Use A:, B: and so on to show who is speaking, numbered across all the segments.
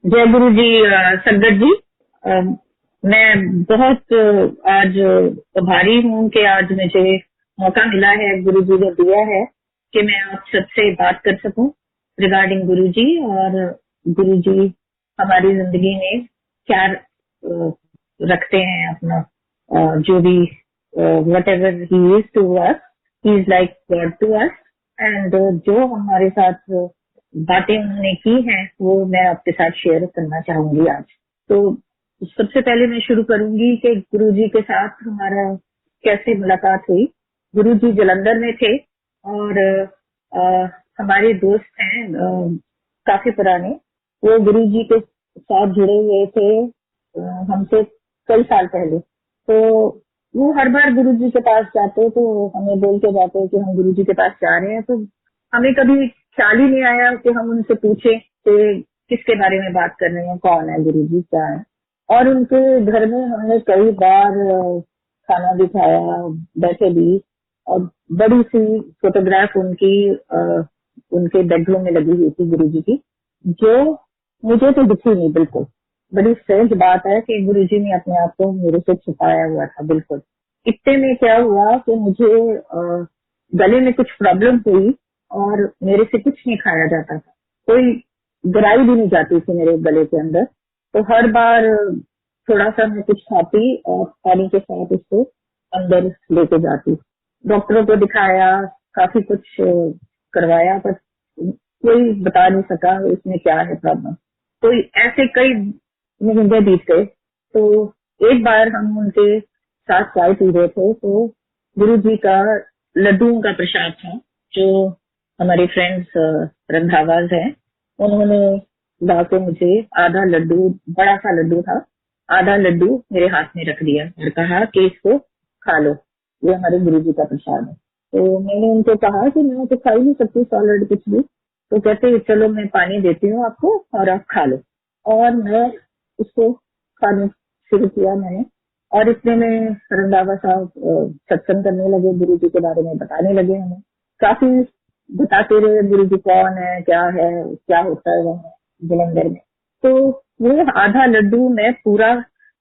A: जय गुरु जी। संगत जी, अ, मैं बहुत आज आभारी हूँ कि आज मुझे मौका मिला है, गुरु जी ने दिया है कि मैं आप सबसे बात कर सकूं रिगार्डिंग गुरु जी। और गुरु जी हमारी जिंदगी में क्या रखते हैं अपना, जो भी whatever he is to us, he is like God to us. And जो हमारे साथ बातें उन्होंने की हैं वो मैं आपके साथ शेयर करना चाहूंगी आज। तो सबसे पहले मैं शुरू करूंगी कि गुरुजी के साथ हमारा कैसे मुलाकात हुई। गुरुजी जलंधर में थे और हमारे दोस्त हैं काफी पुराने। वो गुरुजी के साथ जुड़े हुए थे हमसे कई साल पहले। तो वो हर बार गुरुजी के पास जाते तो हमें बोल के जाते कि हम गुरुजी के पास जा रहे हैं। तो हमें कभी ख्याल ही नहीं आया कि हम उनसे पूछे कि किसके बारे में बात कर रहे हैं, कौन है गुरुजी, क्या है। और उनके घर में हमने कई बार खाना भी खाया, बैठे भी। और बड़ी सी फोटोग्राफ उनकी उनके बेडरूम में लगी हुई थी गुरुजी की, जो मुझे तो दिखी नहीं बिल्कुल। बड़ी सहज बात है कि गुरुजी ने अपने आप को मेरे से छुपाया हुआ था बिल्कुल। इतने में क्या हुआ कि मुझे गले में कुछ प्रॉब्लम हुई और मेरे से कुछ नहीं खाया जाता था, कोई गराई भी नहीं जाती थी मेरे गले के अंदर। तो हर बार थोड़ा सा मैं कुछ खाती और पानी के साथ उसको अंदर लेके जाती। डॉक्टरों को दिखाया, काफी कुछ करवाया, पर कोई बता नहीं सका इसमें क्या है प्रॉब्लम। तो ऐसे कई महीने बीत गए। तो एक बार हम उनके साथ चाय पी रहे थे तो गुरु जी का लड्डुओं का प्रसाद था, जो हमारे फ्रेंड्स रंधावाज हैं, उन्होंने ला के मुझे आधा लड्डू, बड़ा सा लड्डू था, आधा लड्डू मेरे हाथ में रख दिया और कहा कि इसको खा लो, ये हमारे गुरु जी का प्रसाद है। तो मैंने उनको कहा कि मैं तो खा ही नहीं सकती सॉलिड कुछ भी। तो कहते चलो मैं पानी देती हूँ आपको और आप खा लो। और मैं उसको खाने शुरू किया मैंने। और इतने में रंधावा साहब सत्संग करने लगे, गुरु जी के बारे में बताने लगे हमें। काफी बताते रहे गुरु जी कौन है, क्या है, क्या होता है वहाँ जलंधर में। तो वो आधा लड्डू मैं पूरा,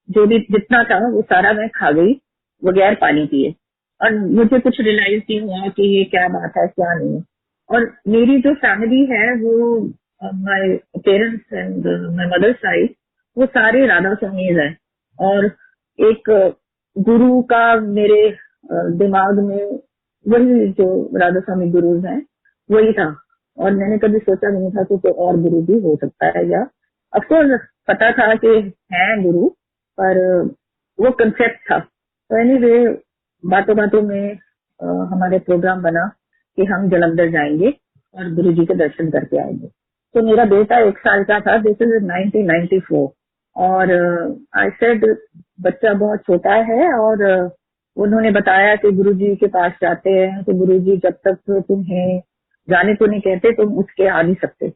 A: जो भी जितना था वो सारा मैं खा गई बगैर पानी पिए। और मुझे कुछ रियलाइज नहीं हुआ कि ये क्या बात है, क्या नहीं। और मेरी जो फैमिली है वो, my parents and my mother side, वो सारे राधा स्वामीज है। और एक गुरु का मेरे दिमाग में वही जो राधा स्वामी गुरु हैं वही था। और मैंने कभी सोचा नहीं था कि कोई और गुरु भी हो सकता है, या अफकोर्स पता था कि है गुरु, पर वो कंसेप्ट था। तो एनीवे बातों बातों में हमारे प्रोग्राम बना कि हम जलंधर जाएंगे और गुरु जी के दर्शन करके आएंगे। तो मेरा बेटा 1 साल का था, दिस इज 1994। और आई सेड बच्चा बहुत छोटा है। और उन्होंने बताया कि गुरुजी के पास जाते हैं तो गुरुजी जब तक तुम्हें जाने को नहीं कहते तुम उठ के आ नहीं सकते।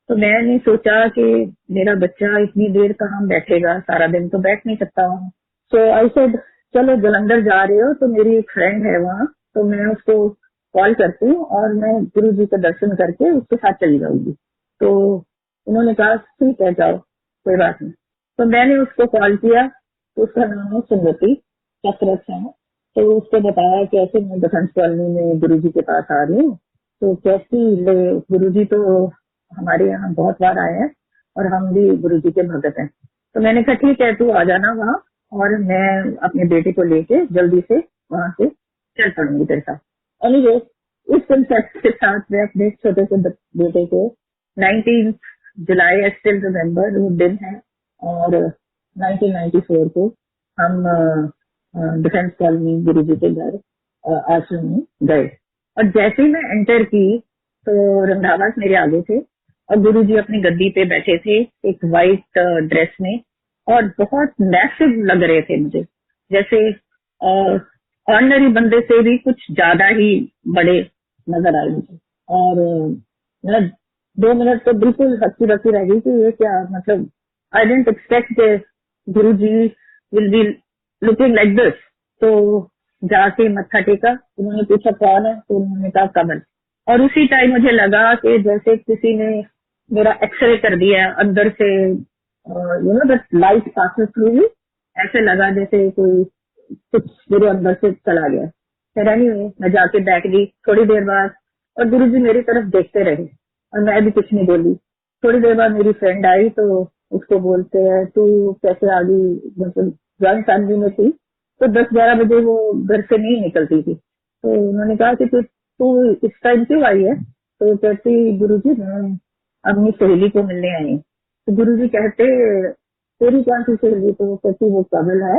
A: तो मैंने सोचा कि मेरा बच्चा इतनी देर कहाँ बैठेगा, सारा दिन तो बैठ नहीं सकता वहां। सो आई सेड चलो जलंधर जा रहे हो तो मेरी एक फ्रेंड है वहाँ, तो मैं उसको कॉल करती हूँ और मैं गुरु जी का दर्शन करके उसके साथ चली जाऊंगी। तो उन्होंने कहा ठीक है जाओ, कोई बात नहीं। तो मैंने उसको कॉल किया, तो उसका नाम है सुंदती कसरत है। तो उसको बताया कि ऐसे मैं डिफेंस कॉलोनी में गुरुजी के पास आ रही हूँ। तो कैसी गुरुजी तो हमारे यहाँ बहुत बार आए हैं और हम भी गुरुजी के भगत हैं। तो मैंने कहा ठीक है तू आ जाना वहाँ, और मैं अपने बेटे को लेके जल्दी से वहां से चल पड़ूंगी तेरे साथ। एनीवे इस कंसेप्ट के साथ मैं अपने छोटे से बेटे को 19 जुलाई, आई स्टिल रिमेम्बर वो दिन है, और 1994 को हम डिफेंस कॉलोनी गुरु जी के घर आश्रम में गए। और जैसे ही मैं एंटर की तो रंधावास मेरे आगे थे और गुरु जी अपनी गद्दी पे बैठे थे एक वाइट ड्रेस में, और बहुत मैसिव लग रहे थे मुझे, जैसे ऑर्डिनरी बंदे से भी कुछ ज्यादा ही बड़े नजर आए मुझे। और मैं 2 मिनट तो बिल्कुल हक्की बक्की रह गई कि ये क्या, मतलब आई didn't expect Guru ji will be looking like this. तो जाके मत्था टेका, उन्होंने पूछा कौन है, तो उन्होंने कहा कमल। और उसी टाइम मुझे लगा कि जैसे किसी ने मेरा एक्सरे कर दिया अंदर से, that light passes through you, ऐसे लगा जैसे कोई कुछ मेरे अंदर से चला गया। फिर एनीवे मैं जाके बैठ गई थोड़ी देर बाद, और गुरुजी मेरी तरफ देखते रहे और मैं भी कुछ नहीं बोली। थोड़ी देर बाद मेरी फ्रेंड आई तो उसको बोलते हैं तू कैसे आ गई, मतलब जॉइंट फैमिली में थी तो 10-11 बजे वो घर से नहीं निकलती थी। तो उन्होंने कहा कि तू इस टाइम क्यों आई है, तो कहती गुरुजी मैं अपनी सहेली को मिलने आई हूँ। तो गुरुजी कहते तेरी कौन सी सहेली, तो वो कहती वो कमल है,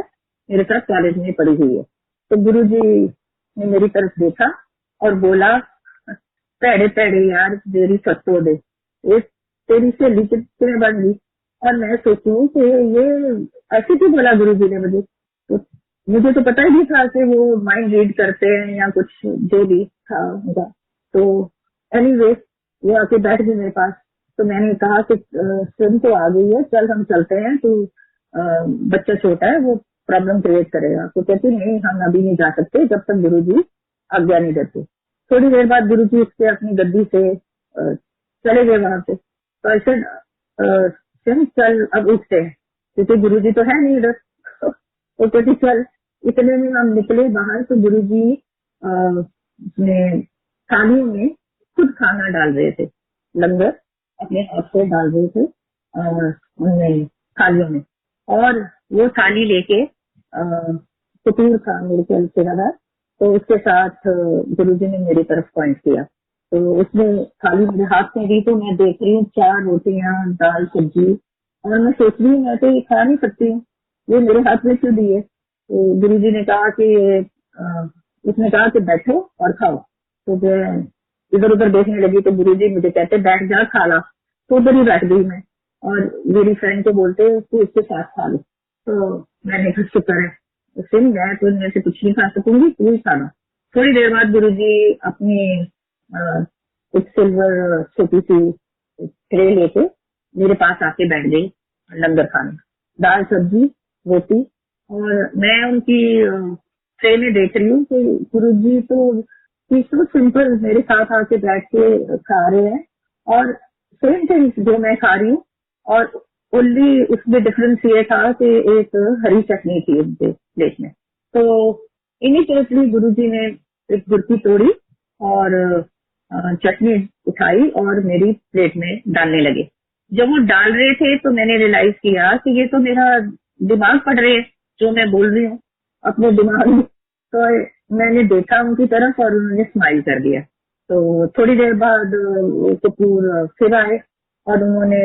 A: मेरे साथ कॉलेज में पढ़ी हुई है। तो गुरुजी ने मेरी तरफ देखा और बोला पैड़े पैड़े यार मेरी सत्तो दे, ये तेरी सहेली कितने बन गई। और मैं सोचूं कि ये ऐसे क्यों बोला गुरुजी ने मुझे, तो मुझे तो पता ही नहीं था कि वो माइंड रीड करते हैं या कुछ जो भी था उनका। तो एनीवे वो आके बैठ गई मेरे पास। तो मैंने कहा कि स्वयं तो आ गई है, चल हम चलते हैं, तू बच्चा छोटा है वो प्रॉब्लम क्रिएट करेगा। तो कहती नहीं हम अभी नहीं जा सकते जब तक गुरुजी आज्ञा नहीं देते। थोड़ी देर बाद गुरुजी उसके अपनी गद्दी से चले गए वहां से। तो ऐसे स्वयं चल अब उठते हैं क्योंकि गुरुजी तो है नहीं इधर। तो कहती चल। इतने में हम निकले बाहर तो गुरुजी ने थालियों में खुद खाना डाल रहे थे, लंगर अपने हाथ से डाल रहे थे उनमें थालियों में। और वो थाली लेके कपूर था मेरे ख्याल से लगा, तो उसके साथ गुरुजी ने मेरी तरफ पॉइंट किया। तो उसने थाली मेरे हाथ में दी तो मैं देख रही हूँ 4 रोटियां दाल सब्जी, और मैं सोच रही हूँ मैं तो ये खा नहीं सकती हूँ, ये मेरे हाथ में क्यों दी है। तो गुरुजी ने कहा कि उसने कहा कि बैठो और खाओ। तो मैं इधर उधर देखने लगी तो गुरुजी मुझे कहते बैठ जा खा ला। तो उधर ही बैठ गई मैं, और मेरी फ्रेंड को बोलते तू इसके साथ खा लो। तो मैंने कहा शुक्र है, उससे मैं तो इनमें से कुछ नहीं खा सकूंगी, तू ही खाना। थोड़ी देर बाद गुरुजी अपनी एक सिल्वर छोटी सी ट्रे लेके मेरे पास आके बैठ गई लंगर खाने, दाल सब्जी रोटी। और मैं उनकी ट्रे में देख रही हूँ कि गुरुजी तो तो सिंपल मेरे साथ आके बैठ के खा रहे हैं और सेम थिंग्स जो मैं खा रही हूँ। और ओनली उसमें डिफरेंस ये था कि एक हरी चटनी थी उनके प्लेट में। तो इमीडिएटली गुरुजी ने एक गुरकी तोड़ी और चटनी उठाई और मेरी प्लेट में डालने लगे। जब वो डाल रहे थे तो मैंने रियलाइज किया कि ये तो मेरा दिमाग पढ़ रहे है जो मैं बोल रही हूँ अपने दिमाग में। तो मैंने देखा उनकी तरफ और उन्होंने स्माइल कर दिया। तो थोड़ी देर बाद कपूर फिर आए और उन्होंने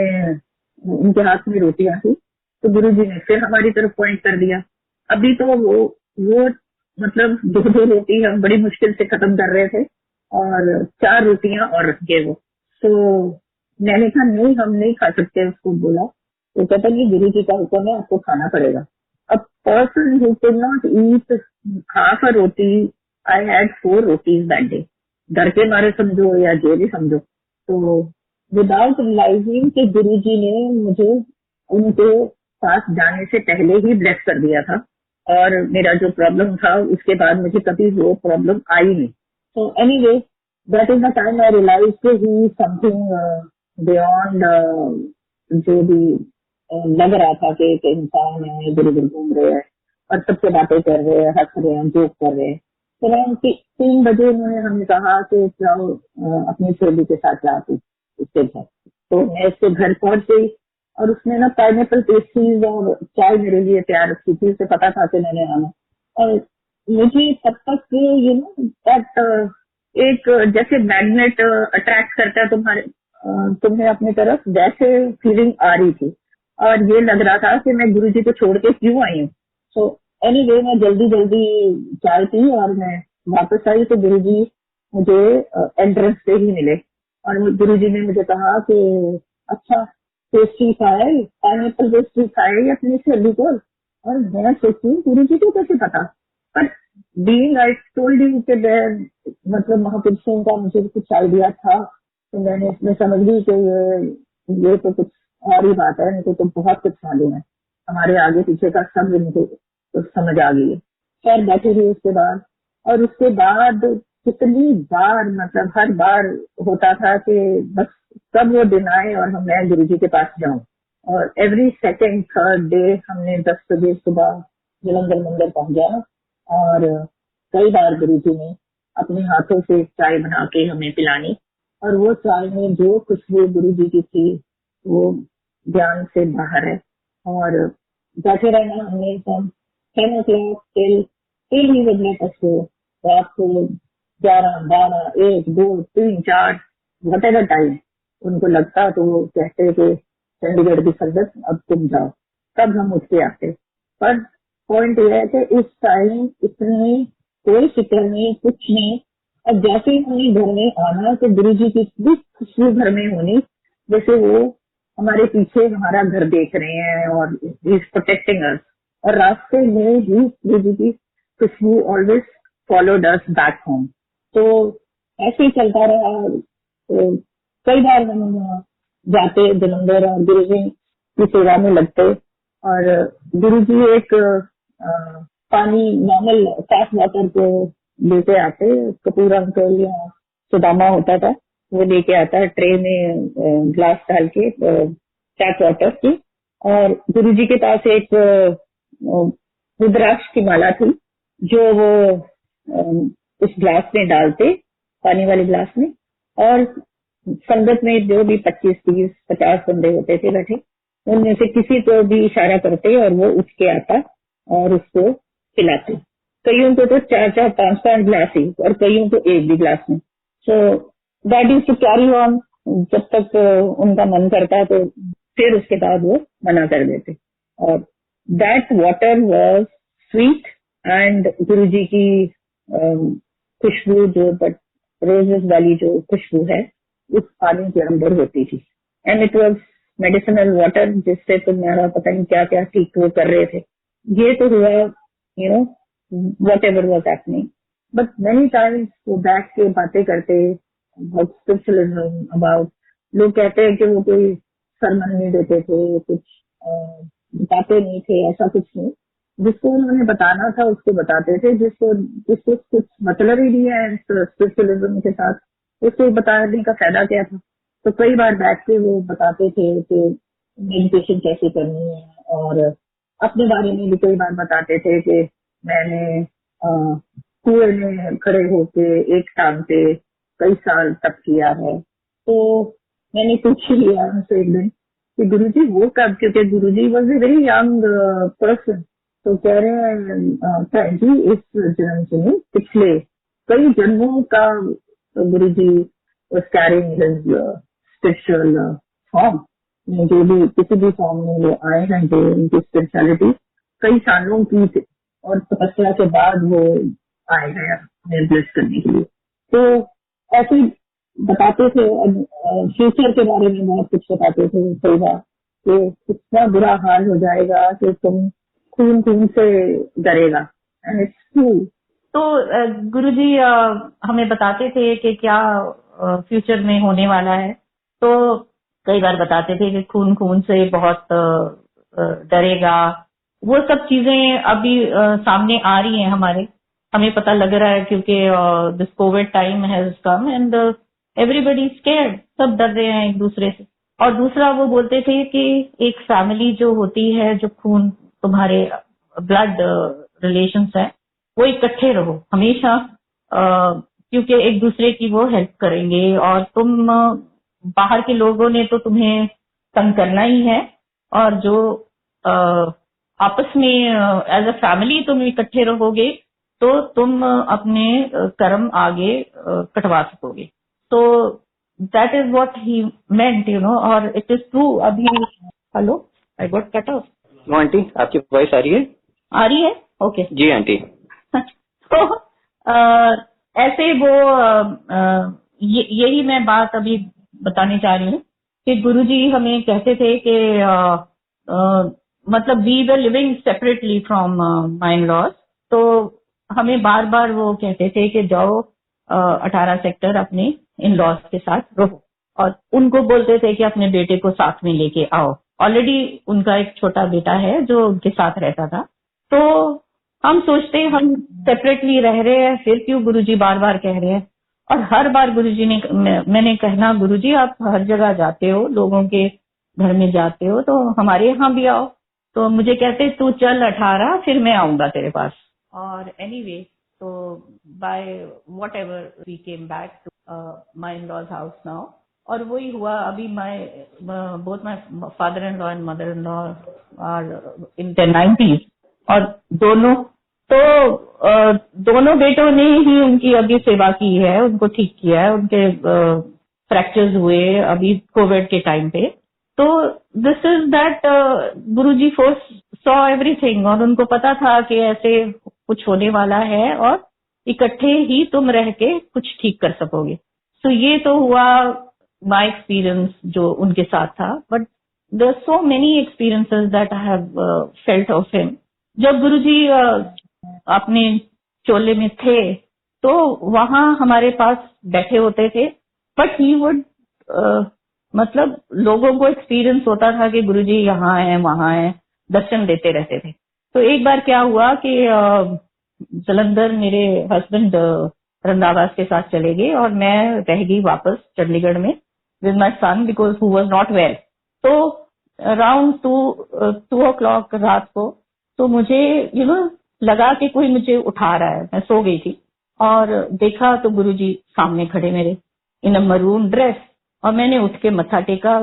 A: उनके हाथ में रोटियां थी, तो गुरुजी ने फिर हमारी तरफ पॉइंट कर दिया। अभी तो वो मतलब 2-2 रोटी हम बड़ी मुश्किल से खत्म कर रहे थे और 4 रोटियां और रख गए वो। तो मैंने कहा नहीं हम नहीं खा सकते, उसको बोला। तो कहता नहीं गुरुजी का हुक्म है आपको खाना पड़ेगा। A person who could not eat half a roti, I had 4 rotis that day. डर के मारे समझो या जो भी समझो। तो विदाउट रियलाइजिंग कि गुरुजी ने मुझे उनके पास जाने से पहले ही ब्लेस कर दिया था, और मेरा जो प्रॉब्लम था उसके बाद मुझे कभी वो प्रॉब्लम आई नहीं। तो anyway that is the time I realize he something beyond जो भी लग रहा था कि एक इंसान है इधर उधर घूम रहे हैं और सबसे बातें कर रहे हैं, हंस रहे हैं, जोक कर रहे हैं। तो मैं 3 बजे उन्होंने हमें कहा कि जाओ अपनी सहेली के साथ जाती उसके घर। तो मैं उसके घर पहुंच गई और उसने ना पाइनएप्पल पेस्ट्रीज और चाय मेरे लिए तैयार रखी थी, उसे पता था कि मैंने आना। और मुझे तब तक यू नो दैट एक जैसे मैग्नेट अट्रैक्ट करता है तुम्हें अपनी तरफ, वैसे फीलिंग आ रही थी। और ये लग रहा था कि मैं गुरुजी को छोड़ के क्यों आई हूँ। सो एनीवे मैं जल्दी जल्दी चाय पी और मैं वापस आई तो गुरुजी मुझे एंट्रेंस पे ही मिले। और गुरुजी ने मुझे कहा कि अच्छा पेस्ट्री खाए, पाइनएप्पल पेस्ट्री खाए अपनी सहेली को। और मैं सोचती हूँ गुरुजी को कैसे पता, पर बीइंग आई टोल्ड यू कि मतलब महापुरुषों का मुझे कुछ आइडिया था, तो मैंने इसमें समझ ली कि ये तो कुछ और ही बात है, इनको तो बहुत कुछ मालूम है, हमारे आगे पीछे का सब इनको तो समझ आ गई है। खैर बैठी रही उसके बाद। और उसके बाद कितनी बार मतलब हर बार होता था कि बस कब वो दिन आए और मैं गुरुजी के पास जाऊं। और एवरी सेकेंड थर्ड डे हमने 10 बजे सुबह जलंधर मंदिर पहुंचा। और कई बार गुरु जी ने अपने हाथों से चाय बना के हमें पिलानी, और वो चाय में जो खुशबू गुरु जी की थी वो ज्ञान से बाहर है। और बैठे रहना हमने 10 o'clock till he would let us go। रात को 11, 12, 1, 2, 3, 4 whatever टाइम उनको लगता तो वो कहते कि चंडीगढ़ की संगत अब तुम जाओ, तब हम उठ के आते। पर पॉइंट ये है कि उस टाइम इतनी कोई फिक्र नहीं, कुछ नहीं। और जैसे ही हमने घर में आना तो गुरु जी की इतनी खुशबू घर में होनी जैसे वो हमारे पीछे हमारा घर देख रहे हैं और ही इज प्रोटेक्टिंग अस। और रास्ते में ही गुरु जी की खुशबू always followed us back home. तो ऐसे ही चलता रहा। तो कई बार हम जाते जलंधर और गुरु जी की सेवा में लगते। और गुरु जी एक पानी नॉर्मल साफ वाटर को लेके आते। कपूर अंकल या सुदामा होता था, वो लेके आता है ट्रे में ग्लास डाल के टैप वाटर की। और गुरु जी के पास एक रुद्राक्ष की माला थी जो वो उस ग्लास में डालते, पानी वाले ग्लास में। और संगत में जो भी 25, 30, 50 बंदे होते थे बैठे, उनमें से किसी को भी इशारा करते और वो उठ के आता और उसको पिलाते। कईयों को तो 4-4, 5-5 ग्लास ही, और कईयों को एक भी ग्लास में। So that is to carry on जब तक उनका मन करता, तो फिर उसके बाद वो मना कर देते। और that water was sweet. And गुरु जी की खुशबू जो रोजेस वाली जो खुशबू है उस पानी के अंदर होती थी। And it was medicinal water, जिससे तुम्हारा पता नहीं क्या क्या ठीक वो कर रहे थे। ये तो हुआ whatever was happening, but many times वो बैठ के बातें करते about spiritualism, about लोग कहते हैं कि वो कोई सरमन नहीं देते थे, कुछ बताते नहीं थे, ऐसा कुछ नहीं। जिसको उन्होंने बताना था उसको बताते थे, जिसको कुछ मतलब ही नहीं है स्पिरिचुअलिज्म के साथ, उसको बताने का फायदा क्या था। तो कई बार बैठ के वो बताते थे कि मेडिटेशन कैसे करनी है, और अपने बारे में भी कई बार बताते थे कि मैंने कुएं में खड़े होके एक टांग पे कई साल तप किया है। तो मैंने पूछ लिया उनसे एक दिन कि गुरुजी वो कब, क्योंकि Guruji was a very young person. तो कह रहे हैं जी इस जन्म से नहीं, पिछले कई जन्मों का गुरुजी was carrying his spiritual form। जो भी किसी भी फॉर्म में वो आए हैं, जो उनकी स्पिरिचुअलिटी कई सालों की थी, और तपस्या के बाद वो आए हैं निर्देश करने के लिए। तो ऐसे ही बताते थे। फ्यूचर के बारे में बहुत कुछ बताते थे कई बार कि इतना बुरा हाल हो जाएगा कि तुम खून खून से डरेगा। And it's true.
B: तो गुरुजी हमें बताते थे कि क्या फ्यूचर में होने वाला है। तो कई बार बताते थे कि खून खून से बहुत डरेगा। वो सब चीजें अभी सामने आ रही हैं हमें पता लग रहा है, क्योंकि this Covid time has come and everybody scared, सब डर रहे हैं एक दूसरे से। और दूसरा वो बोलते थे कि एक फैमिली जो होती है, जो खून तुम्हारे ब्लड रिलेशंस है, वो इकट्ठे रहो हमेशा, क्योंकि एक दूसरे की वो हेल्प करेंगे। और तुम बाहर के लोगों ने तो तुम्हें तंग करना ही है, और जो आपस में एज अ फैमिली तुम इकट्ठे रहोगे तो तुम अपने कर्म आगे कटवा सकोगे। तो that is what he meant, और इट इज ट्रू। अभी hello, I got cut off.
C: No aunty, आपकी वॉइस आ रही है?
B: Okay
C: ji aunty.
B: तो ऐसे वो यही मैं बात अभी बताने चाह रही हूँ कि गुरुजी हमें कहते थे कि मतलब we were living separately from my in-laws. तो हमें बार बार वो कहते थे कि जाओ 18 सेक्टर अपने इन-लॉज के साथ रहो, और उनको बोलते थे कि अपने बेटे को साथ में लेके आओ। ऑलरेडी उनका एक छोटा बेटा है जो उनके साथ रहता था। तो हम सोचते हैं हम सेपरेटली रह रहे हैं, फिर क्यों गुरुजी बार बार कह रहे हैं। और हर बार गुरुजी ने मैंने कहना, गुरुजी आप हर जगह जाते हो, लोगों के घर में जाते हो तो हमारे यहाँ भी आओ। तो मुझे कहते तू चल 18 फिर मैं आऊंगा तेरे पास। और एनीवे तो by whatever we came back to my in-laws house now. और वही हुआ। अभी both my father-in-law and mother-in-law are in their 90s। और दोनों बेटों ने ही उनकी अभी सेवा की है, उनको ठीक किया है। उनके फ्रैक्चर्स हुए अभी कोविड के टाइम पे। तो this is that Guruji saw everything, और उनको पता था कि ऐसे कुछ होने वाला है और इकट्ठे ही तुम रह के कुछ ठीक कर सकोगे। तो ये तो हुआ माय एक्सपीरियंस जो उनके साथ था। But there are so many experiences that I have felt of him. जब गुरुजी अपने चोले में थे तो वहां हमारे पास बैठे होते थे, बट ही वुड मतलब लोगों को एक्सपीरियंस होता था कि गुरुजी यहाँ हैं वहां हैं, दर्शन देते रहते थे। तो एक बार क्या हुआ कि जलंधर मेरे हस्बैंड रंधावा के साथ चले गए और मैं रह गई वापस चंडीगढ़ में with my son because who was not well. तो अराउंड 2 o'clock रात को तो मुझे लगा कि कोई मुझे उठा रहा है। मैं सो गई थी और देखा तो गुरुजी सामने खड़े मेरे इन अ मरून ड्रेस। और मैंने उठ के मत्था टेका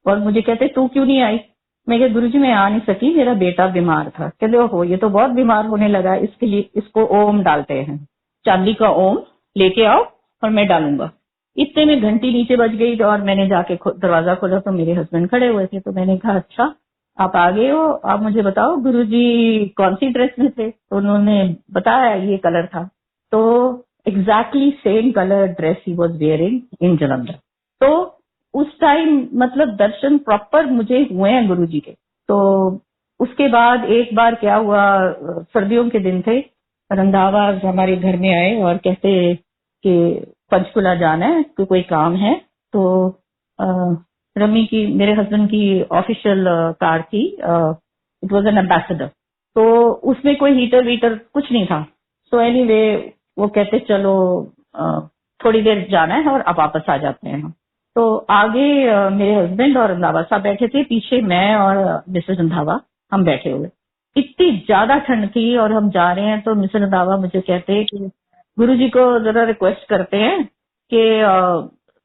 B: और मुझे कहते तू क्यों नहीं आई? मैं कहा गुरुजी मैं आ नहीं सकी, मेरा बेटा बीमार था। कहते ओहो ये तो बहुत बीमार होने लगा, इसके लिए इसको ओम डालते हैं, चांदी का ओम लेके आओ और मैं डालूंगा। इतने में घंटी नीचे बज गई और मैंने जाके दरवाजा खोला तो मेरे हस्बैंड खड़े हुए थे। तो मैंने कहा अच्छा आप आ गए हो, आप मुझे बताओ गुरुजी कौन सी ड्रेस में थे? तो उन्होंने बताया ये कलर था। तो एग्जैक्टली सेम कलर ड्रेस ही वॉज वेयरिंग इन जलंधर। तो उस टाइम मतलब दर्शन प्रॉपर मुझे हुए हैं गुरुजी के। तो उसके बाद एक बार क्या हुआ, सर्दियों के दिन थे, रंधावा हमारे घर में आए और कहते कि पंचकुला जाना है कि कोई काम है। तो रमी की मेरे हस्बैंड की ऑफिशियल कार थी, इट वाज एन एम्बेसडर। तो उसमें कोई हीटर वीटर कुछ नहीं था। सो एनीवे वो कहते चलो थोड़ी देर जाना है और अब वापस आ जाते हैं। तो आगे मेरे हस्बैंड और रंधावा साहब बैठे थे, पीछे मैं और मिसेस रंधावा हम बैठे हुए। इतनी ज्यादा ठंड थी और हम जा रहे हैं तो मिसेस रंधावा मुझे कहते हैं कि गुरुजी को जरा रिक्वेस्ट करते हैं कि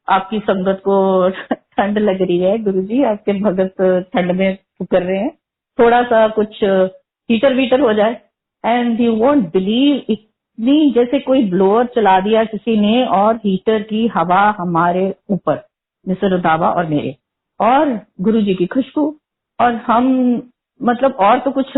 B: आपकी संगत को ठंड लग रही है, गुरुजी आपके भगत ठंड में कर रहे हैं, थोड़ा सा कुछ हीटर वीटर हो जाए। एंड यू वोंट बिलीव, इतनी जैसे कोई ब्लोअर चला दिया किसी ने और हीटर की हवा हमारे ऊपर, मिस्टर रंधावा और मेरे, और गुरुजी की खुशबू। और हम मतलब और तो कुछ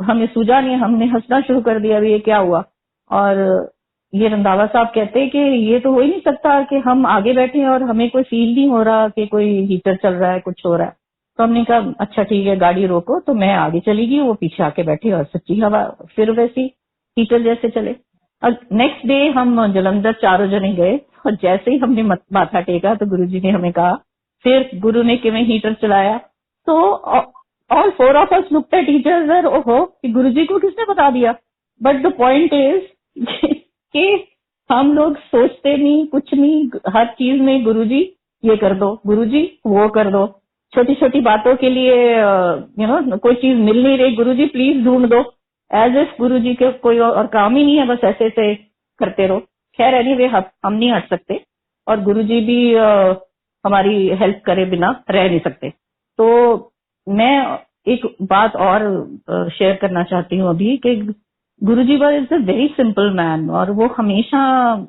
B: हमें सूझा नहीं, हमने हंसना शुरू कर दिया भी ये क्या हुआ। और ये रंधावा साहब कहते हैं कि ये तो हो ही नहीं सकता कि हम आगे बैठे हैं और हमें कोई फील नहीं हो रहा कि कोई हीटर चल रहा है, कुछ हो रहा है। तो हमने कहा अच्छा ठीक है गाड़ी रोको। तो मैं आगे चली गई, वो पीछे आके बैठी और सच्ची हवा फिर वैसी हीटर जैसे चले। और नेक्स्ट डे हम जलंधर चारों जने गए और जैसे ही हमने माथा टेका तो गुरुजी ने हमें कहा, फिर गुरु ने किवें हीटर चलाया। तो all 4 of us looked at each other, ओहो कि गुरुजी को किसने बता दिया। बट द पॉइंट इज कि हम लोग सोचते नहीं कुछ नहीं, हर चीज में गुरुजी ये कर दो, गुरुजी वो कर दो। छोटी छोटी बातों के लिए कोई चीज मिल नहीं रही, गुरुजी प्लीज ढूंढ दो, एज इफ गुरुजी के कोई और काम ही नहीं है, बस ऐसे ऐसे करते रहो। खैर एनीवे हम नहीं हट सकते और गुरुजी भी हमारी हेल्प करे बिना रह नहीं सकते। तो मैं एक बात और शेयर करना चाहती हूँ अभी कि Guruji is a very simple man, और वो हमेशा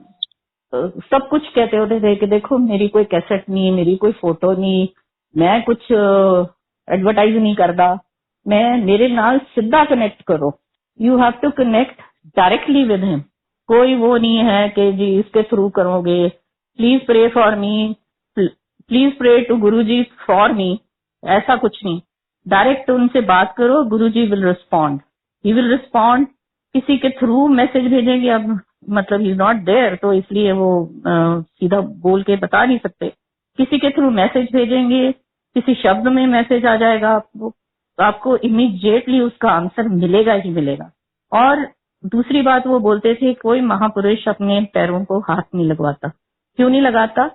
B: सब कुछ कहते होते थे कि देखो मेरी कोई कैसेट नहीं, मेरी कोई फोटो नहीं, मैं कुछ एडवर्टाइज नहीं करता, मैं मेरे नाल सीधा कनेक्ट करो, you have to connect directly with him. कोई वो नहीं है कि जी इसके थ्रू करोगे, please pray for me, please pray to Guruji for me, ऐसा कुछ नहीं। डायरेक्ट उनसे बात करो, Guruji will respond, he will respond. किसी के थ्रू मैसेज भेजेंगे, अब मतलब ही इज नॉट देयर तो इसलिए वो सीधा बोल के बता नहीं सकते। किसी के थ्रू मैसेज भेजेंगे, किसी शब्द में मैसेज आ जाएगा, आपको इमीडिएटली उसका आंसर मिलेगा ही मिलेगा। और दूसरी बात वो बोलते थे कोई महापुरुष अपने पैरों को हाथ नहीं लगवाता। क्यों नहीं लगाता?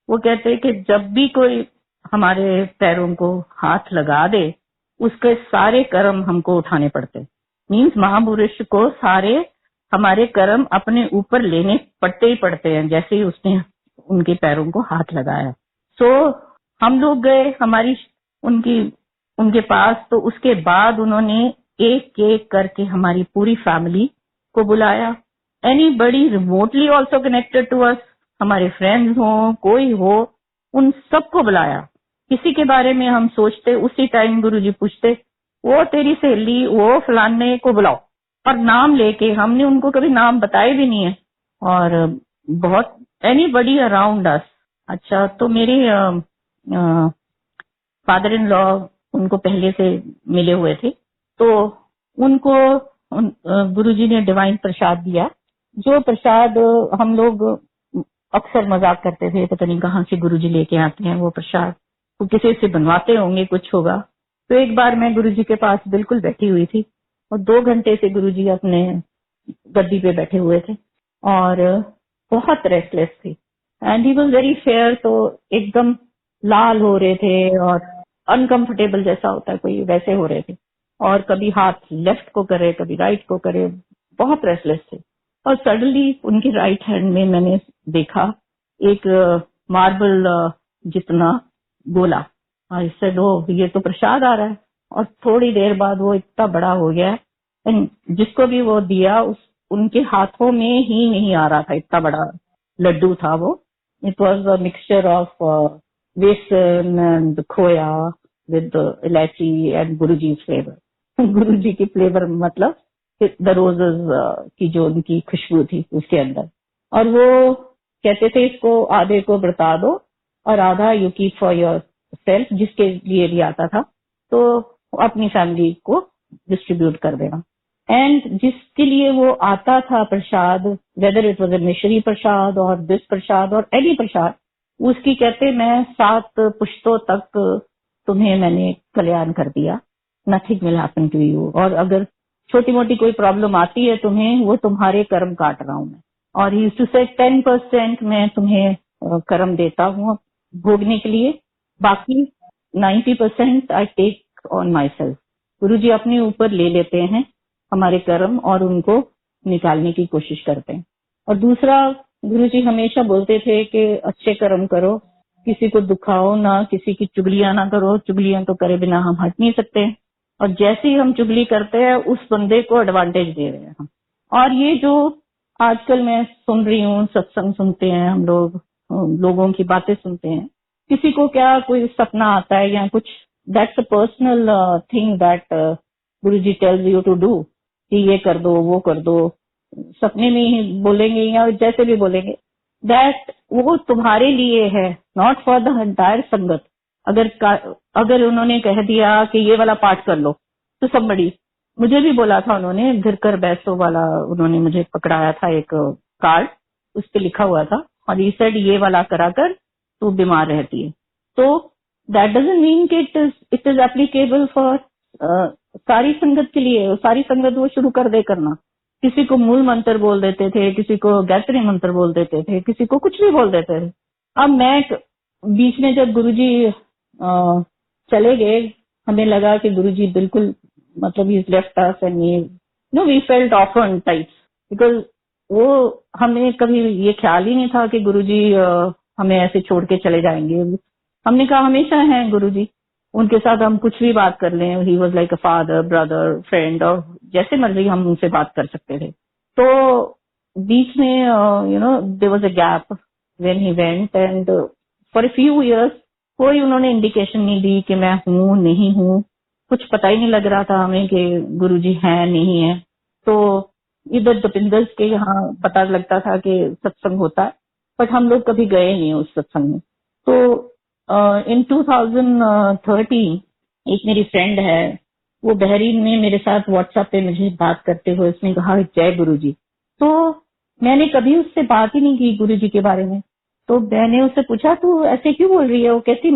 B: वो कहते कि जब भी कोई हमारे पैरों को हाथ लगा दे उसके सारे कर्म हमको उठाने पड़ते। मीन्स महापुरुष को सारे हमारे कर्म अपने ऊपर लेने पड़ते ही पड़ते हैं जैसे ही उसने उनके पैरों को हाथ लगाया। सो हम लोग गए उनके पास, तो उसके बाद उन्होंने एक एक करके हमारी पूरी फैमिली को बुलाया। Anybody remotely also connected to us, हमारे फ्रेंड्स हो कोई हो, उन सबको बुलाया। किसी के बारे में हम सोचते उसी टाइम गुरुजी पूछते वो तेरी सहेली वो फलाने को बुलाओ, और नाम लेके, हमने उनको कभी नाम बताए भी नहीं है। और बहुत एनीबडी अराउंड अस। अच्छा, तो मेरे फादर इन लॉ उनको पहले से मिले हुए थे, तो उनको गुरुजी ने डिवाइन प्रसाद दिया। जो प्रसाद हम लोग अक्सर मजाक करते थे, पता नहीं कहाँ से गुरुजी लेके आते हैं वो प्रसाद, तो किसी से बनवाते होंगे, कुछ होगा। तो एक बार मैं गुरुजी के पास बिल्कुल बैठी हुई थी और 2 घंटे से गुरुजी अपने गद्दी पे बैठे हुए थे और बहुत रेस्टलेस थे and he was very fair, तो एकदम लाल हो रहे थे और अनकंफर्टेबल जैसा होता है कोई, वैसे हो रहे थे। और कभी हाथ लेफ्ट को करे, कभी राइट को करे, बहुत रेस्टलेस थे। और सडनली उनकी राइट हैंड में मैंने देखा एक मार्बल जितना गोला, और इससे ये तो प्रसाद आ रहा है। और थोड़ी देर बाद वो इतना बड़ा हो गया एंड जिसको भी वो दिया उनके हाथों में ही नहीं आ रहा था, इतना बड़ा लड्डू था वो। It was a mixture of बेसन एंड खोया विद इलायची एंड गुरुजी फ्लेवर। गुरुजी की फ्लेवर मतलब द रोजेस की जो उनकी खुशबू थी उसके अंदर। और वो कहते थे इसको आधे को बरता दो और आधा you keep for your self, जिसके लिए भी आता था तो अपनी फैमिली को डिस्ट्रीब्यूट कर देना। एंड जिसके लिए वो आता था प्रसाद, वेदर इट वॉज ए मिश्री प्रसाद और दिस प्रसाद और एनी प्रसाद, उसकी कहते मैं 7 पुश्तों तक तुम्हें मैंने कल्याण कर दिया, nothing will happen to you. और अगर छोटी मोटी कोई प्रॉब्लम आती है तुम्हें, वो तुम्हारे कर्म काट रहा हूं मैं। और ही टू से 10% मैं तुम्हें कर्म देता हूँ भोगने के लिए, बाकी 90% I take on myself. Guru ji अपने ऊपर ले लेते हैं हमारे कर्म और उनको निकालने की कोशिश करते हैं। और दूसरा, गुरु जी हमेशा बोलते थे कि अच्छे कर्म करो, किसी को दुखाओ ना, किसी की चुगलियां ना करो, चुगलियां तो करे बिना हम हट नहीं सकते। और जैसे ही हम चुगली करते हैं उस बंदे को एडवांटेज दे रहे हैं हम। और ये जो आजकल मैं सुन रही हूँ, सत्संग सुनते हैं हम लोग, लोगों की बातें सुनते हैं, किसी को क्या कोई सपना आता है या कुछ, that's a personal thing that Guruji tells you to do, कि ये कर दो वो कर दो, सपने में ही बोलेंगे या जैसे भी बोलेंगे, दैट वो तुम्हारे लिए है, नॉट फॉर द एंटायर संगत। अगर उन्होंने कह दिया कि ये वाला पाठ कर लो तो सब बड़ी, मुझे भी बोला था उन्होंने, घर कर बैसो वाला उन्होंने मुझे पकड़ाया था, एक कार्ड उस पर लिखा हुआ था और ये सेड ये वाला करा कर तू बीमार रहती है। तो दैट डजंट मीन कि इट इज एप्लीकेबल फॉर सारी संगत के लिए। सारी संगत वो शुरू कर दे करना, किसी को मूल मंत्र बोल देते थे, किसी को गायत्री मंत्र बोल देते थे, किसी को कुछ भी बोल देते थे। अब मैं बीच में जब गुरुजी चले गए, हमें लगा कि गुरुजी बिल्कुल मतलब he left us and we felt orphan types, because वो हमें कभी ये ख्याल ही नहीं था कि गुरुजी हमें ऐसे छोड़ के चले जाएंगे। हमने कहा हमेशा हैं गुरुजी, उनके साथ हम कुछ भी बात कर लें, he was like a father, brother, friend, और जैसे मर्जी हम उनसे बात कर सकते थे। तो बीच में there was a gap when he went and for a few years कोई उन्होंने इंडिकेशन नहीं दी कि मैं हूँ नहीं हूँ, कुछ पता ही नहीं लग रहा था हमें कि गुरुजी हैं नहीं है। तो इधर दपिंदर के यहाँ पता लगता था कि सत्संग होता है, बट हम लोग कभी गए नहीं उस सत्संग में। तो इन 2013 एक मेरी फ्रेंड है, वो बहरीन में मेरे साथ व्हाट्सएप पे मुझे बात करते हुए उसने कहा जय गुरुजी। तो मैंने कभी उससे बात ही नहीं की गुरुजी के बारे में। तो मैंने उससे पूछा तू ऐसे क्यों बोल रही है? वो कहती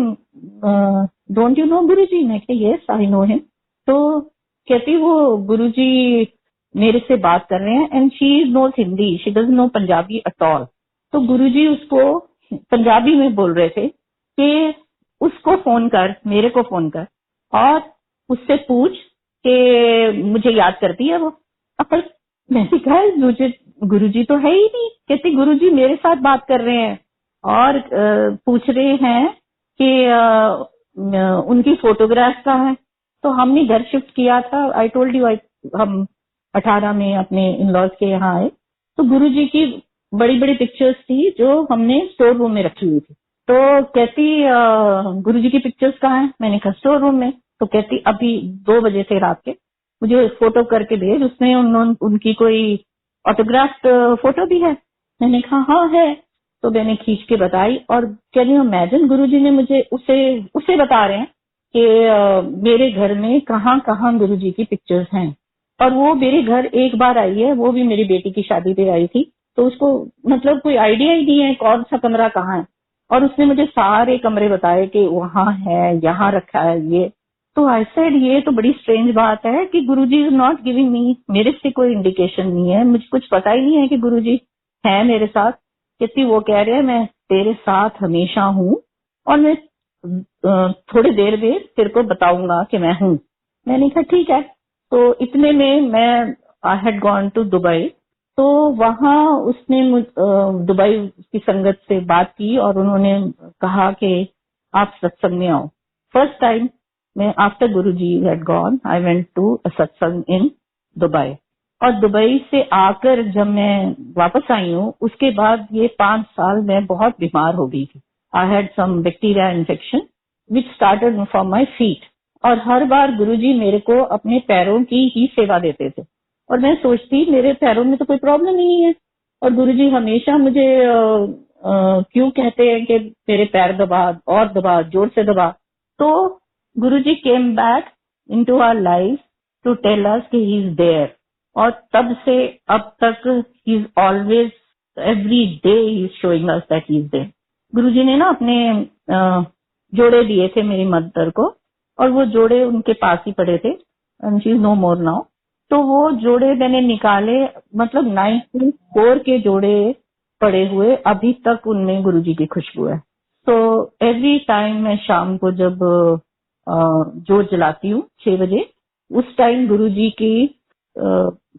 B: डोंट यू नो गुरुजी? मैं कहती यस आई नो हिम। तो कहती वो गुरुजी मेरे से बात कर रहे हैं and she knows Hindi, she doesn't know Punjabi at all. तो गुरुजी उसको पंजाबी में बोल रहे थे कि उसको फोन कर, मेरे को फोन कर और उससे पूछ कि मुझे याद करती है वो। और मैंने कहा मुझे गुरुजी तो है ही नहीं। कहती गुरुजी मेरे साथ बात कर रहे हैं और पूछ रहे हैं कि उनकी फोटोग्राफ कहाँ है। तो हमने घर शिफ्ट किया था, आई टोल्ड यू, हम 18 में अपने इन लॉज के यहाँ आए, तो गुरुजी की बड़ी बड़ी पिक्चर्स थी जो हमने स्टोर रूम में रखी हुई थी। तो कहती गुरुजी की पिक्चर्स कहाँ है? मैंने कहा स्टोर रूम में। तो कहती अभी 2 बजे थे रात के, मुझे फोटो करके भेज, उसमें उनकी कोई ऑटोग्राफ फोटो भी है। मैंने कहा हाँ है। तो मैंने खींच के बताई और कैन यू इमेजिन गुरुजी ने मुझे उसे बता रहे हैं कि मेरे घर में कहाँ कहाँ गुरुजी की पिक्चर्स हैं। और वो मेरे घर एक बार आई है, वो भी मेरी बेटी की शादी पे आई थी, तो उसको मतलब कोई आइडिया ही नहीं है कौन सा कमरा कहाँ है। और उसने मुझे सारे कमरे बताए कि वहां है, यहाँ रखा है ये। तो आई सेड ये तो बड़ी स्ट्रेंज बात है कि Guruji is not giving me, मेरे से कोई इंडिकेशन नहीं है, मुझे कुछ पता ही नहीं है कि गुरुजी है मेरे साथ। कहती वो कह रहे हैं मैं तेरे साथ हमेशा हूँ और मैं थोड़ी देर में तेरे को बताऊंगा कि मैं हूँ। मैंने कहा ठीक है। तो इतने में मैं I had gone to Dubai. तो वहां उसने दुबई की संगत से बात की और उन्होंने कहा कि आप सत्संग में आओ। फर्स्ट टाइम मैं after Guruji had gone I went to a satsang in Dubai. और दुबई से आकर जब मैं वापस आई हूँ उसके बाद ये 5 साल मैं बहुत बीमार हो गई थी। I had some bacteria infection which started from my feet. और हर बार गुरुजी मेरे को अपने पैरों की ही सेवा देते थे और मैं सोचती मेरे पैरों में तो कोई प्रॉब्लम नहीं है और गुरुजी हमेशा मुझे क्यों कहते हैं कि मेरे पैर दबा और दबा, जोर से दबा। तो Guruji came back into our life to tell us कि ही इज देयर। और तब से अब तक he is always, every day he is showing us that he is there. Guruji ने ना अपने जोड़े दिए थे मेरी मदर को और वो जोड़े उनके पास ही पड़े थे and she is no more now. तो वो जोड़े मैंने निकाले, मतलब 94 के जोड़े पड़े हुए, अभी तक उनमें गुरुजी की खुशबू है। तो एवरी टाइम मैं शाम को जब जोत जलाती हूँ 6 बजे, उस टाइम गुरुजी की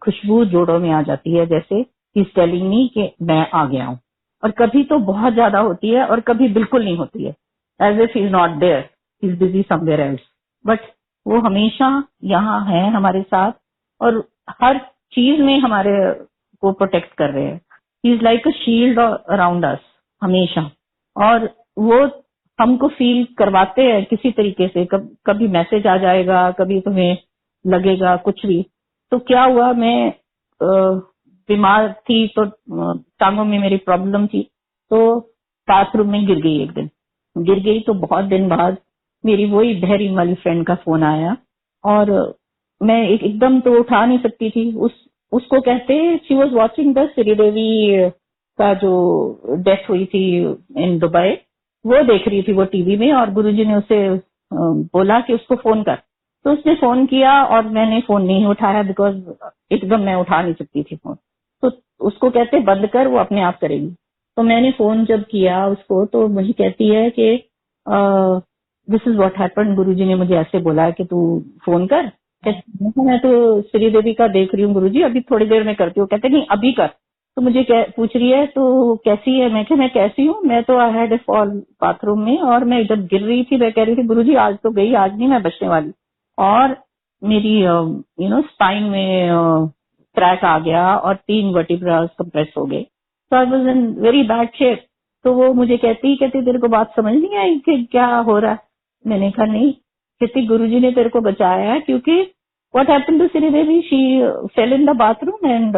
B: खुशबू जोड़ों में आ जाती है, जैसे ही इज टेलिंग मी कि मैं आ गया हूँ। और कभी तो बहुत ज्यादा होती है और कभी बिल्कुल नहीं होती है, as if he is not there, he is busy somewhere else. But वो हमेशा यहाँ है हमारे साथ और हर चीज में हमारे को प्रोटेक्ट कर रहे हैं। ही is like a shield around us हमेशा। और वो हमको फील करवाते हैं किसी तरीके से, कभी मैसेज आ जाएगा, कभी तुम्हें लगेगा कुछ भी। तो क्या हुआ, मैं बीमार थी तो टांगों में मेरी प्रॉब्लम थी, तो बाथरूम में गिर गई। एक दिन गिर गई तो बहुत दिन बाद मेरी वही बहरीन वाली फ्रेंड का फोन आया और मैं एकदम तो उठा नहीं सकती थी। उसको कहते she was watching the Sridevi का जो डेथ हुई थी इन दुबई, वो देख रही थी वो टीवी में और गुरुजी ने उसे बोला कि उसको फोन कर। तो उसने फोन किया और मैंने फोन नहीं उठाया बिकॉज एकदम मैं उठा नहीं सकती थी फोन। तो उसको कहते बंद कर, वो अपने आप करेगी। तो मैंने फोन जब किया उसको तो मुझे कहती है कि दिस इज व्हाट हैपेंड, गुरुजी ने मुझे ऐसे बोला कि तू फोन कर। मैं तो श्रीदेवी का देख रही हूँ गुरुजी, अभी थोड़ी देर में करती हूँ। कहते नहीं अभी कर। तो मुझे पूछ रही है तो कैसी है? मैं मैं कैसी हूँ, मैं तो I had a fall bathroom में और मैं जब गिर रही थी मैं कह रही थी गुरुजी आज तो गई, आज नहीं मैं बचने वाली। और मेरी स्पाइन में क्रैक आ गया और 3 वर्टिब्रास कंप्रेस हो गए। तो I was in very bad shape. तो वो मुझे कहती तेरे को बात समझ नहीं आई कि क्या हो रहा है? मैंने कहा नहीं। कहती गुरुजी ने तेरे को बचाया है क्योंकि what happened to Sridevi, she fell in the bathroom and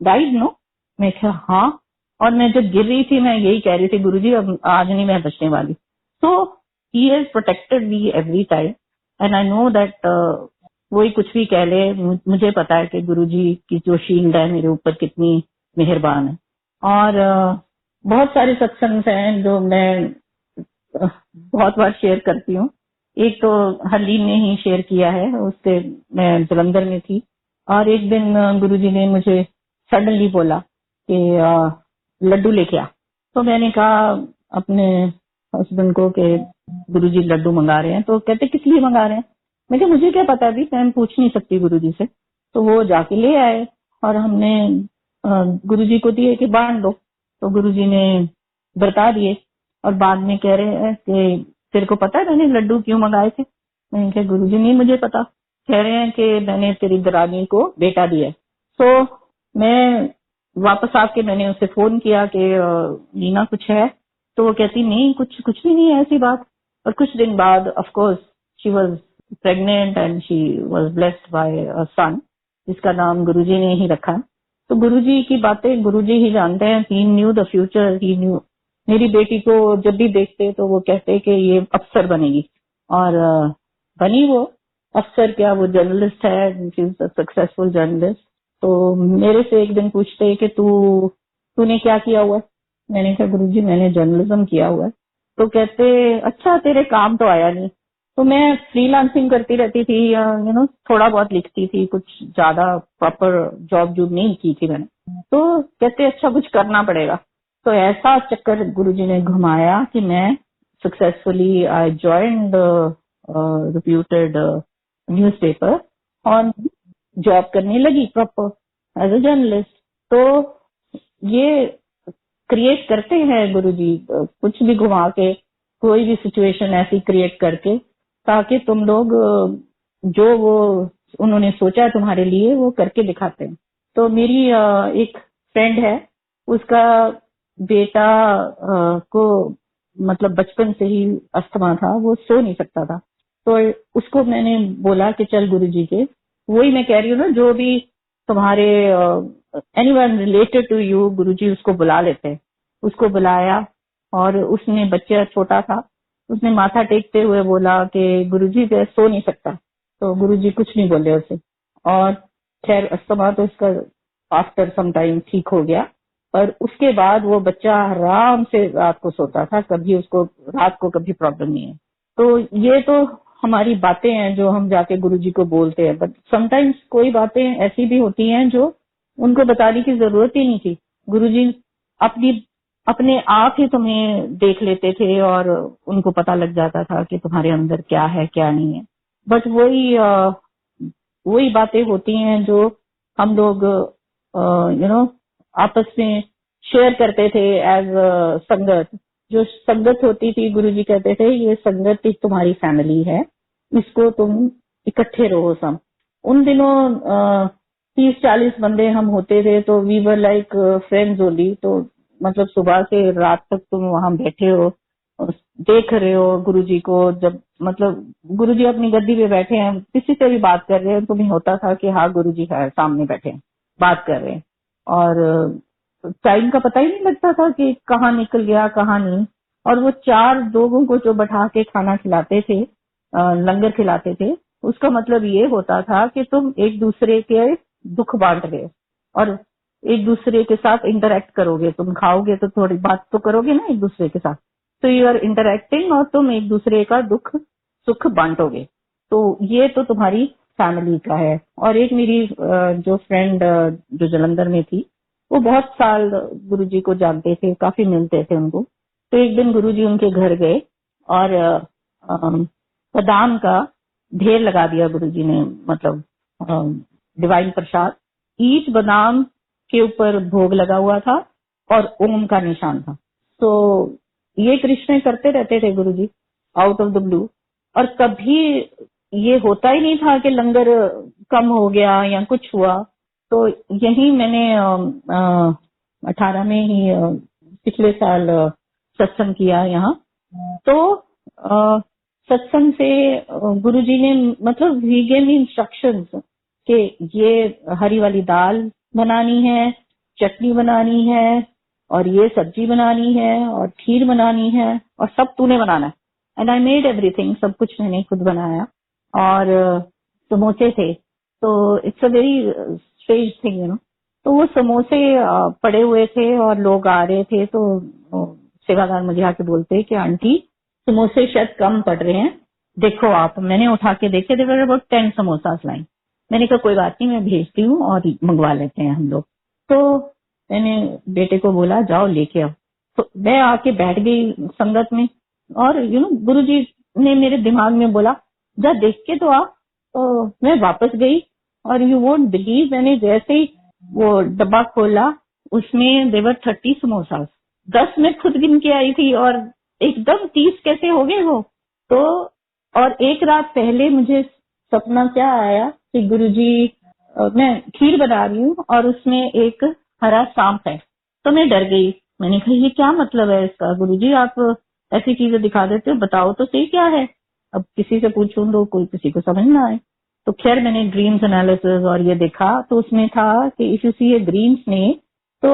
B: died no. मैं कहा हाँ। और मैं जब गिर रही थी मैं यही कह रही थी गुरुजी अब आज नहीं मैं बचने वाली। तो he has protected me every time and I know that वही कुछ भी कह ले, मुझे पता है कि गुरुजी की जो शील्ड है मेरे ऊपर कितनी मेहरबान है। और बहुत सारे सत्संग हैं जो मैं बहुत बार शेयर करती हूँ। एक तो हरलीन ने ही शेयर किया है, उससे मैं जलंधर में थी और एक दिन गुरुजी ने मुझे सडनली बोला कि लड्डू लेके आ। तो मैंने कहा अपने हस्बैंड को कि गुरुजी लड्डू मंगा रहे हैं। तो कहते किस लिए मंगा रहे हैं? मैं कहा मुझे क्या पता, अभी मैं पूछ नहीं सकती गुरुजी से। तो वो जाके ले आए और हमने गुरुजी को दिए कि बांट दो। तो गुरुजी ने बता दिए और बाद में कह रहे हैं कि तेरे को पता है मैंने लड्डू क्यों मंगाए थे? मैंने कहा गुरुजी नहीं मुझे पता। कह रहे हैं कि मैंने तेरी दरानी को बेटा दिया है। तो मैं वापस आके मैंने उसे फोन किया कि नीना कुछ है? तो वो कहती नहीं कुछ भी नहीं है ऐसी बात। और कुछ दिन बाद of course she was pregnant and she was blessed by a son जिसका नाम गुरुजी ने ही रखा। तो गुरुजी की बातें गुरुजी ही जानते हैं। He knew the future, he knew. मेरी बेटी को जब भी देखते तो वो कहते कि ये अफसर बनेगी और बनी वो अफसर। क्या वो जर्नलिस्ट है, she is a successful journalist. तो मेरे से एक दिन पूछते कि तूने क्या किया हुआ है? मैंने कहा गुरुजी मैंने जर्नलिज्म किया हुआ है। तो कहते अच्छा तेरे काम तो आया नहीं। तो मैं फ्रीलांसिंग करती रहती थी, थोड़ा बहुत लिखती थी, कुछ ज्यादा प्रॉपर जॉब नहीं की थी मैंने। तो कहते अच्छा कुछ करना पड़ेगा। तो ऐसा चक्कर गुरुजी ने घुमाया कि मैं successfully I joined reputed newspaper और जॉब करने लगी प्रॉपर एज अ जर्नलिस्ट। तो ये क्रिएट करते हैं गुरुजी कुछ भी घुमा के, कोई भी सिचुएशन ऐसी क्रिएट करके ताकि तुम लोग जो वो उन्होंने सोचा तुम्हारे लिए वो करके दिखाते हैं। तो मेरी एक फ्रेंड है, उसका बेटा को मतलब बचपन से ही अस्थमा था, वो सो नहीं सकता था। तो उसको मैंने बोला कि चल गुरुजी के, वही मैं कह रही हूँ ना, जो भी तुम्हारे एनीवन रिलेटेड टू यू गुरुजी उसको बुला लेते हैं। उसको बुलाया और उसने, बच्चा छोटा था, उसने माथा टेकते हुए बोला कि गुरुजी मैं सो नहीं सकता। तो गुरुजी कुछ नहीं बोले उसे और खैर अस्थमा तो उसका आफ्टर सम टाइम ठीक हो गया। पर उसके बाद वो बच्चा आराम से रात को सोता था, कभी उसको रात को कभी प्रॉब्लम नहीं है। तो ये तो हमारी बातें हैं जो हम जाके गुरुजी को बोलते हैं, बट समटाइम्स कोई बातें ऐसी भी होती हैं जो उनको बताने की जरूरत ही नहीं थी। गुरुजी अपने आप ही तुम्हें देख लेते थे और उनको पता लग जाता था कि तुम्हारे अंदर क्या है क्या नहीं है। बट वही बातें होती हैं जो हम लोग आपस में शेयर करते थे एज संगत। जो संगत होती थी, गुरुजी कहते थे ये संगत ही तुम्हारी फैमिली है, इसको तुम इकट्ठे रहो सब। उन दिनों 30-40 बंदे हम होते थे तो we were like friends only. तो मतलब सुबह से रात तक तुम वहां बैठे हो, देख रहे हो गुरुजी को। जब मतलब गुरुजी अपनी गद्दी पे बैठे हैं, किसी से भी बात कर रहे हैं, तुम्हें होता था कि हाँ गुरुजी है सामने बैठे हैं, बात कर रहे हैं। और टाइम का पता ही नहीं लगता था कि कहाँ निकल गया कहाँ नहीं। और वो 4 लोगों को जो बैठा के खाना खिलाते थे, लंगर खिलाते थे, उसका मतलब ये होता था कि तुम एक दूसरे के दुख बांट रहे हो और एक दूसरे के साथ इंटरेक्ट करोगे। तुम खाओगे तो थोड़ी बात तो करोगे ना एक दूसरे के साथ। तो यू आर इंटरेक्टिंग और तुम एक दूसरे का दुख सुख बांटोगे। तो ये तो तुम्हारी फैमिली का है। और एक मेरी जो फ्रेंड जो जालंधर में थी, वो बहुत साल गुरुजी को जानते थे, काफी मिलते थे उनको। तो एक दिन गुरुजी उनके घर गए और बादाम का ढेर लगा दिया गुरुजी ने, मतलब डिवाइन प्रसाद। ईच बादाम के ऊपर भोग लगा हुआ था और ओम का निशान था। तो ये कृष्ण करते रहते थे गुरुजी आउट ऑफ द ब्लू। और कभी ये होता ही नहीं था कि लंगर कम हो गया या कुछ हुआ। तो यही मैंने 18 में ही पिछले साल सत्संग किया यहाँ। तो सत्संग से गुरुजी ने मतलब ही गेव मी इंस्ट्रक्शंस कि ये हरी वाली दाल बनानी है, चटनी बनानी है और ये सब्जी बनानी है और खीर बनानी है और सब तूने बनाना है। एंड आई मेड एवरीथिंग, सब कुछ मैंने खुद बनाया। और समोसे थे, तो it's a very strange thing तो वो समोसे पड़े हुए थे और लोग आ रहे थे। तो सेवादार मुझे आके बोलते कि आंटी समोसे शायद कम पड़ रहे हैं, देखो आप। मैंने उठा के देखे, देवर अबाउट 10 समोसा लाइन। मैंने कहा कोई बात नहीं, मैं भेजती हूँ और मंगवा लेते हैं हम लोग। तो मैंने बेटे को बोला जाओ लेके आओ। तो मैं आके बैठ गई संगत में और गुरुजी ने मेरे दिमाग में बोला जा देख के तो आ। तो मैं वापस गई और यू वोंट बिलीव, मैंने जैसे ही वो डब्बा खोला उसमें देवर 30 समोसा। 10 में खुद गिन के आई थी और एकदम 30 कैसे हो गए वो। तो और एक रात पहले मुझे सपना क्या आया कि गुरुजी मैं खीर बना रही हूँ और उसमें एक हरा सांप है। तो मैं डर गई, मैंने कहा ये क्या मतलब है इसका, गुरुजी आप ऐसी चीजें दिखा देते हो, बताओ तो सही क्या है। अब किसी से पूछूं तो कोई किसी को समझ ना आए। तो खैर मैंने ड्रीम्स एनालिसिस और ये देखा तो उसमें था कि if you see a green snake तो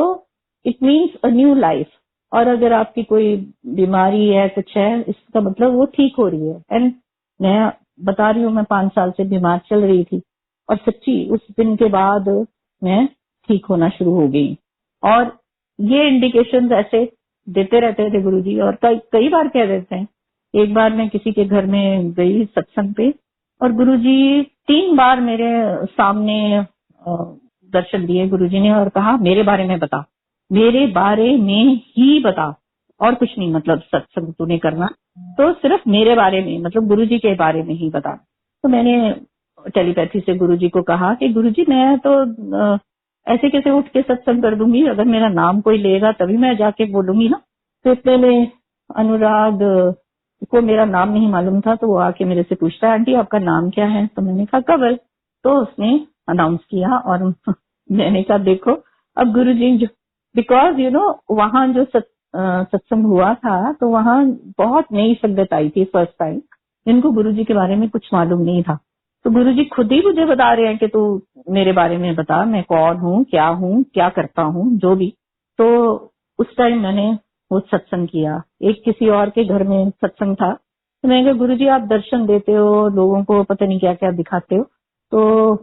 B: it means a new life, और अगर आपकी कोई बीमारी है कुछ है इसका मतलब वो ठीक हो रही है। एंड मैं बता रही हूँ मैं 5 साल से बीमार चल रही थी और सच्ची उस दिन के बाद मैं ठीक होना शुरू हो गई। और ये इंडिकेशंस ऐसे देते रहते थे गुरुजी और कई बार कह देते हैं। एक बार मैं किसी के घर में गई सत्संग पे और गुरुजी 3 बार मेरे सामने दर्शन दिए गुरुजी ने और कहा मेरे बारे में बता, मेरे बारे में ही बता और कुछ नहीं, मतलब सत्संग तूने करना तो सिर्फ मेरे बारे में, मतलब गुरुजी के बारे में ही बता। तो मैंने टेलीपैथी से गुरुजी को कहा कि गुरुजी मैं तो ऐसे कैसे उठ के सत्संग कर दूंगी, अगर मेरा नाम कोई लेगा तभी मैं जाके बोलूंगी ना। तो इतने में अनुराग को मेरा नाम नहीं मालूम था तो वो आके मेरे से पूछता है आंटी आपका नाम क्या है। तो मैंने कहा कवल। तो उसने अनाउंस किया और मैंने कहा देखो अब गुरुजी जो बिकॉज वहां जो सत्संग हुआ था तो वहां बहुत नई संगत आई थी फर्स्ट टाइम, जिनको गुरुजी के बारे में कुछ मालूम नहीं था। तो गुरुजी खुद ही मुझे बता रहे हैं कि तू मेरे बारे में बता, मैं कौन हूँ, क्या करता हूँ, जो भी। तो उस टाइम मैंने वो सत्संग किया। एक किसी और के घर में सत्संग था तो मैंने कहा गुरुजी आप दर्शन देते हो लोगों को, पता नहीं क्या क्या दिखाते हो, तो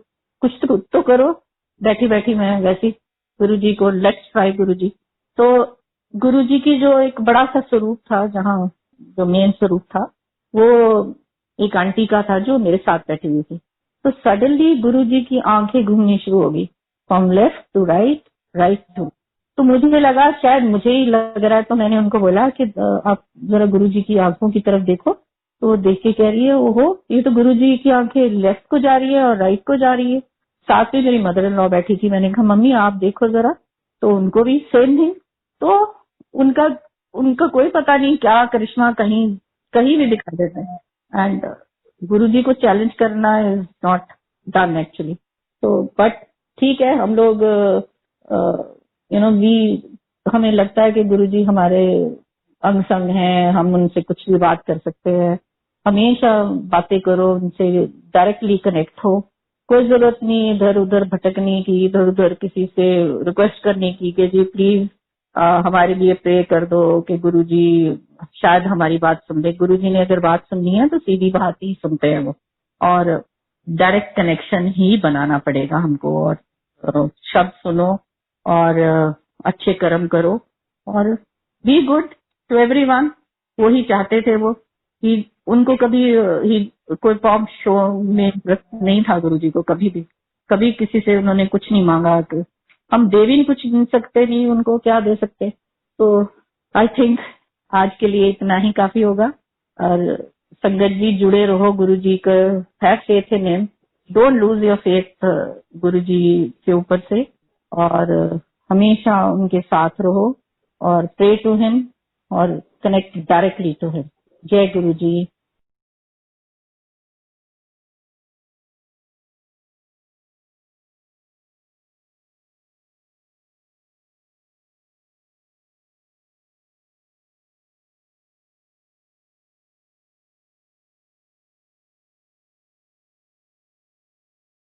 B: कुछ तो करो। बैठी बैठी मैं वैसी गुरुजी को लेट्स ट्राई गुरुजी। तो गुरुजी की जो एक बड़ा सा स्वरूप था, जहाँ जो मेन स्वरूप था वो एक आंटी का था जो मेरे साथ बैठी हुई थी। तो सडनली गुरुजी की आंखें घूमनी शुरू हो गई, from left to right, right to. तो मुझे लगा शायद मुझे ही लग रहा है। तो मैंने उनको बोला कि आप जरा गुरुजी की आंखों की तरफ देखो। तो वो देख के कह रही है ओहो ये तो गुरुजी की आंखें लेफ्ट को जा रही है और राइट को जा रही है। साथ में मेरी मदर इन लॉ बैठी थी। मैंने कहा मम्मी आप देखो जरा। तो उनको भी सेम थिंग। तो उनका कोई पता नहीं क्या करिश्मा कहीं कहीं भी दिखा देते हैं। एंड गुरुजी को चैलेंज करना इज नॉट डन एक्चुअली। तो बट ठीक है, हम लोग हमें लगता है कि गुरुजी हमारे अंग संग हैं, हम उनसे कुछ भी बात कर सकते हैं। हमेशा बातें करो उनसे, डायरेक्टली कनेक्ट हो। कोई जरूरत नहीं इधर उधर भटकने की, इधर उधर किसी से रिक्वेस्ट करने की कि जी प्लीज हमारे लिए प्रे कर दो कि गुरुजी शायद हमारी बात सुन ले। गुरुजी ने अगर बात सुननी है तो सीधी बात ही सुनते हैं वो, और डायरेक्ट कनेक्शन ही बनाना पड़ेगा हमको। और शब्द सुनो और अच्छे कर्म करो और बी गुड टू एवरीवन। वो ही चाहते थे वो कि उनको कभी कोई फॉर्म शो में नहीं था गुरुजी को, कभी किसी से उन्होंने कुछ नहीं मांगा। तो हम दे भी कुछ नहीं सकते, नहीं उनको क्या दे सकते। तो आई थिंक आज के लिए इतना ही काफी होगा। और संगत जी जुड़े रहो गुरुजी का, have faith in him, don't lose your faith Guruji के ऊपर से, और हमेशा उनके साथ रहो और प्रे टू हिम और कनेक्ट डायरेक्टली टू हिम। जय गुरुजी।